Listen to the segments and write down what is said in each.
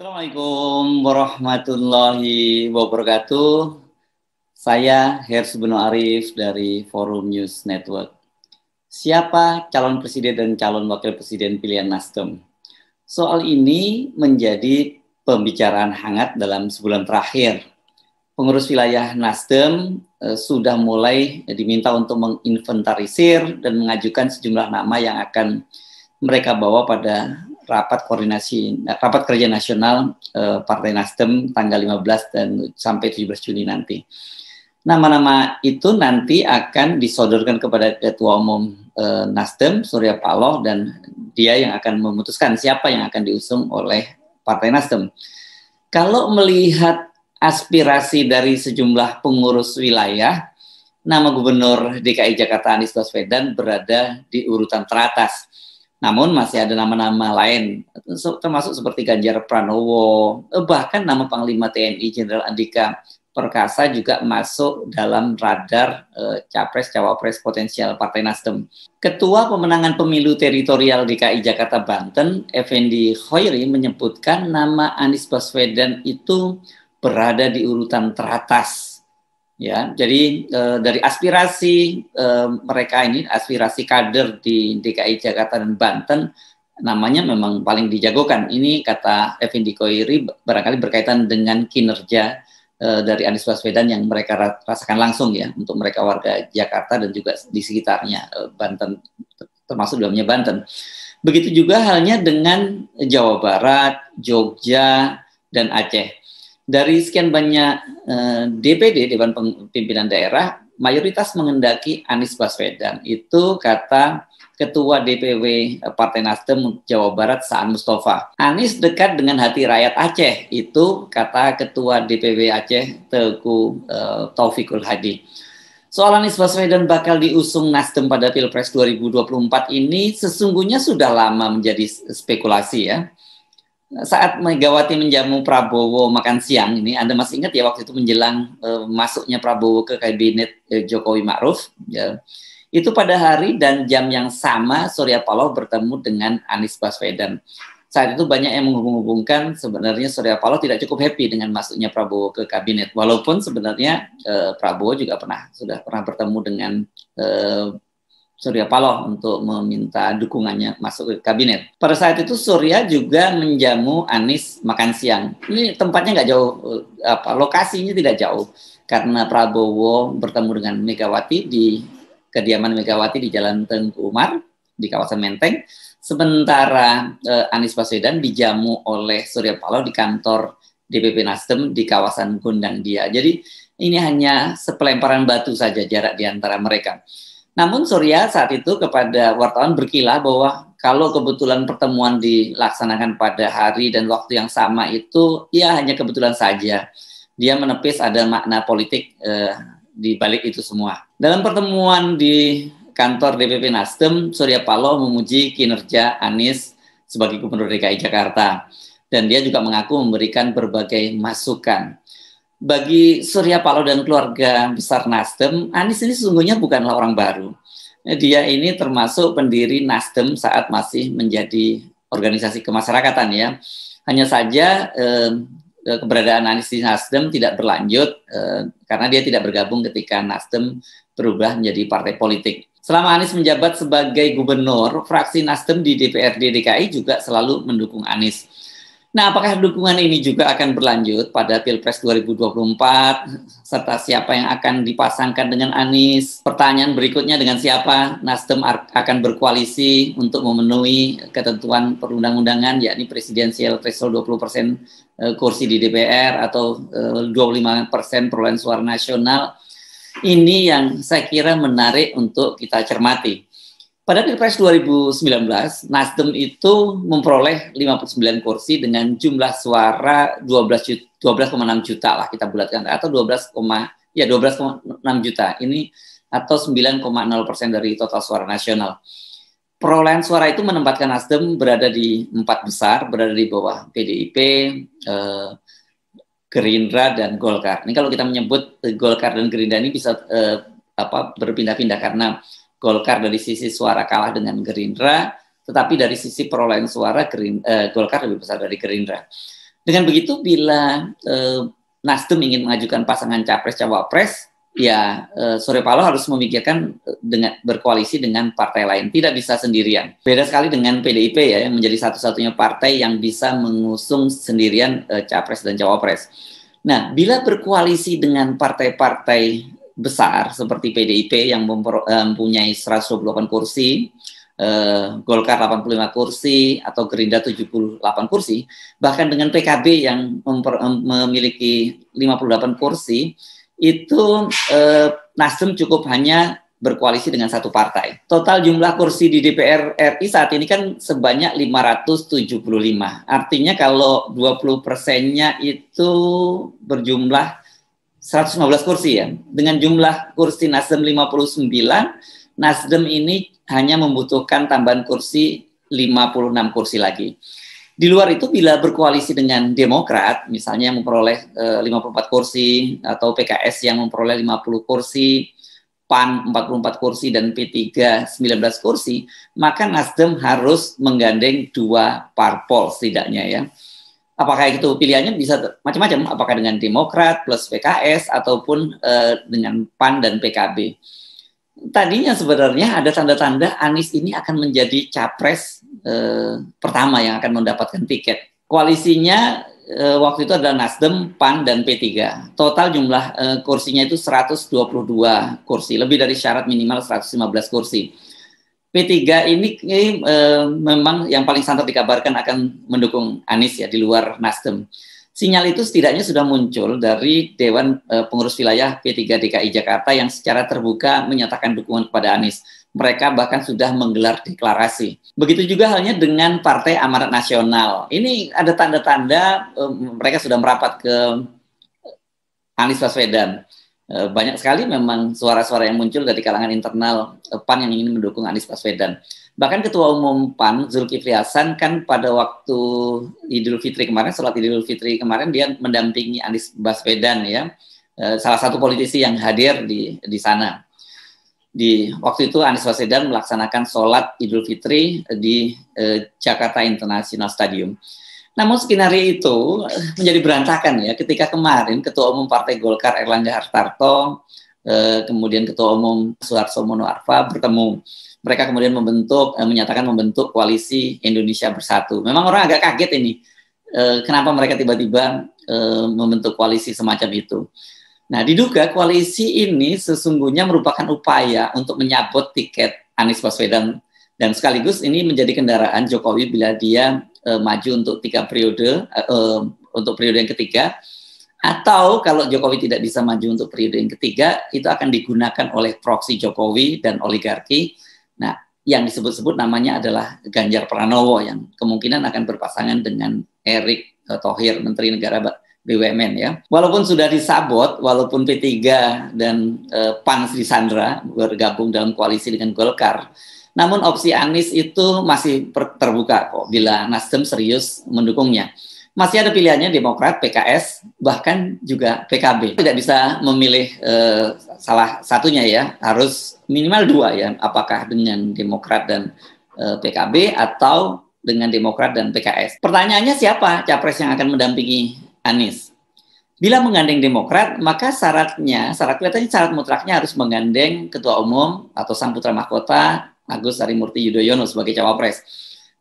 Assalamualaikum warahmatullahi wabarakatuh. Saya Hers Beno Arif dari Forum News Network. Siapa calon presiden dan calon wakil presiden pilihan Nasdem? Soal ini menjadi pembicaraan hangat dalam sebulan terakhir. Pengurus wilayah Nasdem sudah mulai diminta untuk menginventarisir dan mengajukan sejumlah nama yang akan mereka bawa pada rapat kerja nasional Partai Nasdem tanggal 15 dan sampai 17 Juni nanti. Nama-nama itu nanti akan disodorkan kepada Ketua Umum Nasdem, Surya Paloh, dan dia yang akan memutuskan siapa yang akan diusung oleh Partai Nasdem. Kalau melihat aspirasi dari sejumlah pengurus wilayah, nama Gubernur DKI Jakarta Anies Baswedan berada di urutan teratas. Namun masih ada nama-nama lain, termasuk seperti Ganjar Pranowo, bahkan nama Panglima TNI Jenderal Andika Perkasa juga masuk dalam radar capres-cawapres potensial Partai Nasdem. Ketua Pemenangan Pemilu Teritorial DKI Jakarta Banten, Effendi Khoiri, menyebutkan nama Anies Baswedan itu berada di urutan teratas. Ya, jadi dari aspirasi mereka ini, aspirasi kader di DKI Jakarta dan Banten, namanya memang paling dijagokan. Ini kata Effendi Khoiri barangkali berkaitan dengan kinerja dari Anies Baswedan yang mereka rasakan langsung ya, untuk mereka warga Jakarta dan juga di sekitarnya Banten, termasuk dalamnya Banten. Begitu juga halnya dengan Jawa Barat, Jogja, dan Aceh. Dari sekian banyak DPD, Dewan Pimpinan Daerah, mayoritas mengendaki Anies Baswedan. Itu kata Ketua DPW Partai Nasdem Jawa Barat, Saan Mustafa. Anies dekat dengan hati rakyat Aceh. Itu kata Ketua DPW Aceh, Teguh Taufikul Hadi. Soal Anies Baswedan bakal diusung Nasdem pada Pilpres 2024 ini sesungguhnya sudah lama menjadi spekulasi ya. Saat Megawati menjamu Prabowo makan siang ini, Anda masih ingat ya waktu itu menjelang masuknya Prabowo ke kabinet Jokowi Ma'ruf, ya, itu pada hari dan jam yang sama Surya Paloh bertemu dengan Anies Baswedan. Saat itu banyak yang menghubung-hubungkan sebenarnya Surya Paloh tidak cukup happy dengan masuknya Prabowo ke kabinet, walaupun sebenarnya Prabowo juga sudah pernah bertemu dengan Surya Paloh untuk meminta dukungannya masuk ke kabinet. Pada saat itu Surya juga menjamu Anies makan siang. Ini tempatnya nggak jauh, lokasinya tidak jauh, karena Prabowo bertemu dengan Megawati di kediaman Megawati di Jalan Tengku Umar di kawasan Menteng. Sementara Anies Baswedan dijamu oleh Surya Paloh di kantor DPP Nasdem di kawasan Gondang Dia. Jadi ini hanya sepelemparan batu saja jarak di antara mereka. Namun Surya saat itu kepada wartawan berkilah bahwa kalau kebetulan pertemuan dilaksanakan pada hari dan waktu yang sama itu ya hanya kebetulan saja. Dia menepis ada makna politik di balik itu semua. Dalam pertemuan di kantor DPP Nasdem, Surya Paloh memuji kinerja Anies sebagai Gubernur DKI Jakarta. Dan dia juga mengaku memberikan berbagai masukan. Bagi Surya Paloh dan keluarga besar Nasdem, Anies ini sesungguhnya bukanlah orang baru. Dia ini termasuk pendiri Nasdem saat masih menjadi organisasi kemasyarakatan ya. Hanya saja keberadaan Anies di Nasdem tidak berlanjut karena dia tidak bergabung ketika Nasdem berubah menjadi partai politik. Selama Anies menjabat sebagai gubernur, fraksi Nasdem di DPRD DKI juga selalu mendukung Anies. Nah, apakah dukungan ini juga akan berlanjut pada Pilpres 2024, serta siapa yang akan dipasangkan dengan Anies? Pertanyaan berikutnya, dengan siapa Nasdem akan berkoalisi untuk memenuhi ketentuan perundang-undangan, yakni presidensial threshold 20% kursi di DPR atau 25% perolehan suara nasional. Ini yang saya kira menarik untuk kita cermati. Pada Pilpres 2019, Nasdem itu memperoleh 59 kursi dengan jumlah suara 12,6 juta lah kita bulatkan, atau 12,6 juta ini atau 9,0% dari total suara nasional. Perolehan suara itu menempatkan Nasdem berada di 4 besar, berada di bawah PDIP, Gerindra dan Golkar. Ini kalau kita menyebut Golkar dan Gerindra ini bisa berpindah-pindah karena Golkar dari sisi suara kalah dengan Gerindra, tetapi dari sisi perolehan suara Golkar lebih besar dari Gerindra. Dengan begitu bila Nasdem ingin mengajukan pasangan capres-cawapres, ya Surya Paloh harus memikirkan dengan berkoalisi dengan partai lain, tidak bisa sendirian. Beda sekali dengan PDIP ya, yang menjadi satu-satunya partai yang bisa mengusung sendirian capres dan cawapres. Nah, bila berkoalisi dengan partai-partai besar seperti PDIP yang mempunyai 128 kursi, Golkar 85 kursi, atau Gerindra 78 kursi, bahkan dengan PKB yang memiliki 58 kursi, itu Nasdem cukup hanya berkoalisi dengan satu partai. Total jumlah kursi di DPR RI saat ini kan sebanyak 575. Artinya kalau 20%-nya itu berjumlah 115 kursi ya. Dengan jumlah kursi Nasdem 59, Nasdem ini hanya membutuhkan tambahan kursi 56 kursi lagi. Di luar itu bila berkoalisi dengan Demokrat, misalnya yang memperoleh 54 kursi, atau PKS yang memperoleh 50 kursi, PAN 44 kursi, dan P3 19 kursi, maka Nasdem harus menggandeng dua parpol setidaknya ya. Apakah itu pilihannya bisa macam-macam, apakah dengan Demokrat plus PKS ataupun dengan PAN dan PKB. Tadinya sebenarnya ada tanda-tanda Anies ini akan menjadi capres pertama yang akan mendapatkan tiket. Koalisinya waktu itu adalah Nasdem, PAN, dan P3. Total jumlah kursinya itu 122 kursi, lebih dari syarat minimal 115 kursi. P3 ini memang yang paling santer dikabarkan akan mendukung Anies ya, di luar Nasdem. Sinyal itu setidaknya sudah muncul dari Dewan Pengurus Wilayah P3 DKI Jakarta yang secara terbuka menyatakan dukungan kepada Anies. Mereka bahkan sudah menggelar deklarasi. Begitu juga halnya dengan Partai Amanat Nasional. Ini ada tanda-tanda mereka sudah merapat ke Anies Baswedan. Banyak sekali memang suara-suara yang muncul dari kalangan internal PAN yang ingin mendukung Anies Baswedan. Bahkan Ketua Umum PAN, Zulkifli Hasan, kan pada waktu Idul Fitri kemarin, sholat Idul Fitri kemarin, dia mendampingi Anies Baswedan ya, salah satu politisi yang hadir di sana. Di waktu itu Anies Baswedan melaksanakan sholat Idul Fitri di Jakarta International Stadium. Namun skenario itu menjadi berantakan ya, ketika kemarin Ketua Umum Partai Golkar Erlangga Hartarto, kemudian Ketua Umum Suharto Mono Arfa bertemu. Mereka kemudian menyatakan membentuk koalisi Indonesia Bersatu. Memang orang agak kaget ini, kenapa mereka tiba-tiba membentuk koalisi semacam itu. Nah, diduga koalisi ini sesungguhnya merupakan upaya untuk menyabot tiket Anies Baswedan, dan sekaligus ini menjadi kendaraan Jokowi bila dia maju untuk 3 periode, untuk periode yang ketiga, atau kalau Jokowi tidak bisa maju untuk periode yang ketiga, itu akan digunakan oleh proksi Jokowi dan oligarki. Nah, yang disebut-sebut namanya adalah Ganjar Pranowo yang kemungkinan akan berpasangan dengan Erick Thohir, Menteri Negara BUMN ya. Walaupun sudah disabot, walaupun P3 dan PAN disandra bergabung dalam koalisi dengan Golkar, namun opsi Anies itu masih terbuka kok bila Nasdem serius mendukungnya. Masih ada pilihannya Demokrat, PKS, bahkan juga PKB. Tidak bisa memilih salah satunya ya, harus minimal 2 ya, apakah dengan Demokrat dan PKB atau dengan Demokrat dan PKS. Pertanyaannya siapa capres yang akan mendampingi Anies? Bila menggandeng Demokrat, maka kelihatannya syarat mutlaknya harus menggandeng Ketua Umum atau Sang Putra Mahkota Agus Harimurti Yudhoyono sebagai cawapres.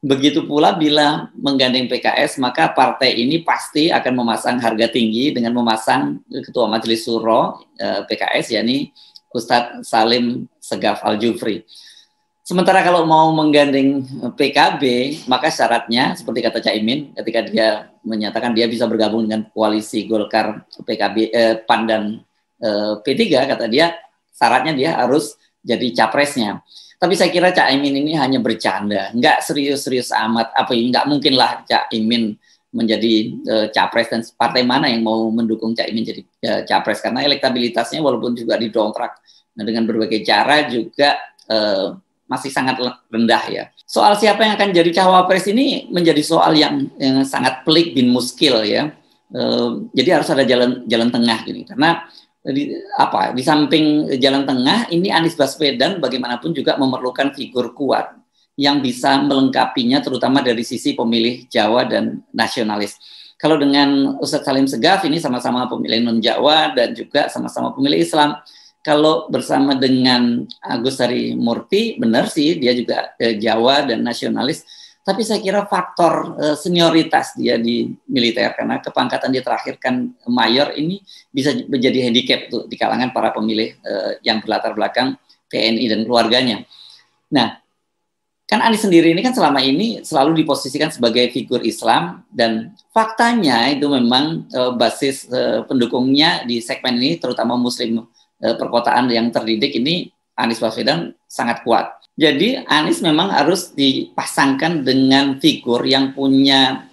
Begitu pula bila menggandeng PKS, maka partai ini pasti akan memasang harga tinggi dengan memasang Ketua Majelis Syuro PKS, yakni Ustadz Salim Segaf Al-Jufri. Sementara kalau mau menggandeng PKB, maka syaratnya seperti kata Caimin ketika dia menyatakan dia bisa bergabung dengan koalisi Golkar, PKB, PAN dan P3, kata dia syaratnya dia harus jadi capresnya. Tapi saya kira Cak Imin ini hanya bercanda, nggak serius-serius amat. Nggak mungkin lah Cak Imin menjadi capres, dan partai mana yang mau mendukung Cak Imin jadi capres, karena elektabilitasnya walaupun juga didongkrak dengan berbagai cara juga masih sangat rendah ya. Soal siapa yang akan jadi cawapres ini menjadi soal yang sangat pelik bin muskil ya. Jadi harus ada jalan tengah gini, karena di samping jalan tengah ini Anies Baswedan bagaimanapun juga memerlukan figur kuat yang bisa melengkapinya, terutama dari sisi pemilih Jawa dan nasionalis. Kalau dengan Ustadz Salim Segaf ini sama-sama pemilih non-Jawa dan juga sama-sama pemilih Islam. Kalau bersama dengan Agus Harimurti, benar sih dia juga Jawa dan nasionalis. Tapi saya kira faktor senioritas dia di militer, karena kepangkatan dia terakhir kan mayor, ini bisa menjadi handicap tuh di kalangan para pemilih yang berlatar belakang TNI dan keluarganya. Nah, kan Anies sendiri ini kan selama ini selalu diposisikan sebagai figur Islam, dan faktanya itu memang basis pendukungnya di segmen ini, terutama Muslim perkotaan yang terdidik ini, Anies Baswedan sangat kuat. Jadi Anies memang harus dipasangkan dengan figur yang punya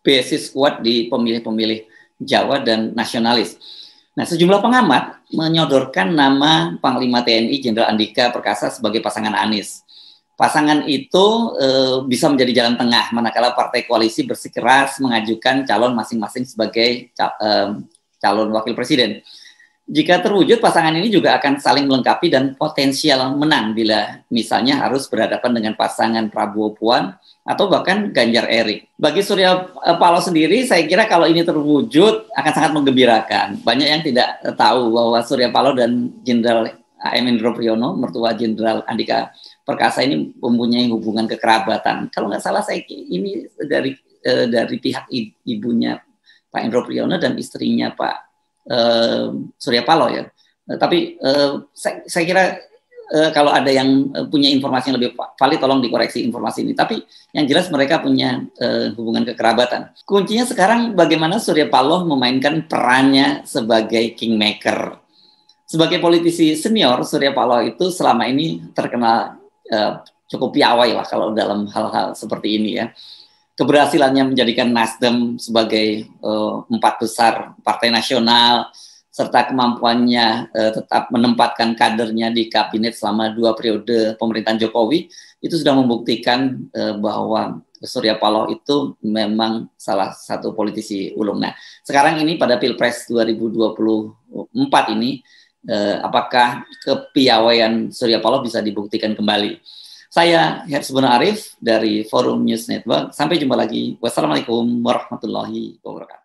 basis kuat di pemilih-pemilih Jawa dan nasionalis. Nah, sejumlah pengamat menyodorkan nama Panglima TNI Jenderal Andika Perkasa sebagai pasangan Anies. Pasangan itu bisa menjadi jalan tengah manakala partai koalisi bersikeras mengajukan calon masing-masing sebagai calon wakil presiden. Jika terwujud, pasangan ini juga akan saling melengkapi dan potensial menang bila misalnya harus berhadapan dengan pasangan Prabowo Puan atau bahkan Ganjar Erik. Bagi Surya Paloh sendiri, saya kira kalau ini terwujud akan sangat menggembirakan. Banyak yang tidak tahu bahwa Surya Paloh dan Jenderal A.M. Hendro Priyono, mertua Jenderal Andika Perkasa, ini mempunyai hubungan kekerabatan. Kalau nggak salah, saya ini dari pihak ibunya Pak Hendro Priyono dan istrinya Pak Surya Paloh ya. Tapi saya kira kalau ada yang punya informasi yang lebih valid, tolong dikoreksi informasi ini. Tapi yang jelas mereka punya hubungan kekerabatan. Kuncinya sekarang bagaimana Surya Paloh memainkan perannya sebagai kingmaker. Sebagai politisi senior, Surya Paloh itu selama ini terkenal cukup piawai lah kalau dalam hal-hal seperti ini ya. Keberhasilannya menjadikan Nasdem sebagai 4 besar partai nasional, serta kemampuannya tetap menempatkan kadernya di kabinet selama 2 periode pemerintahan Jokowi, itu sudah membuktikan bahwa Surya Paloh itu memang salah satu politisi ulung. Nah, sekarang ini pada Pilpres 2024 ini, apakah kepiawaian Surya Paloh bisa dibuktikan kembali? Saya Hersubun Arif dari Forum News Network. Sampai jumpa lagi. Wassalamualaikum warahmatullahi wabarakatuh.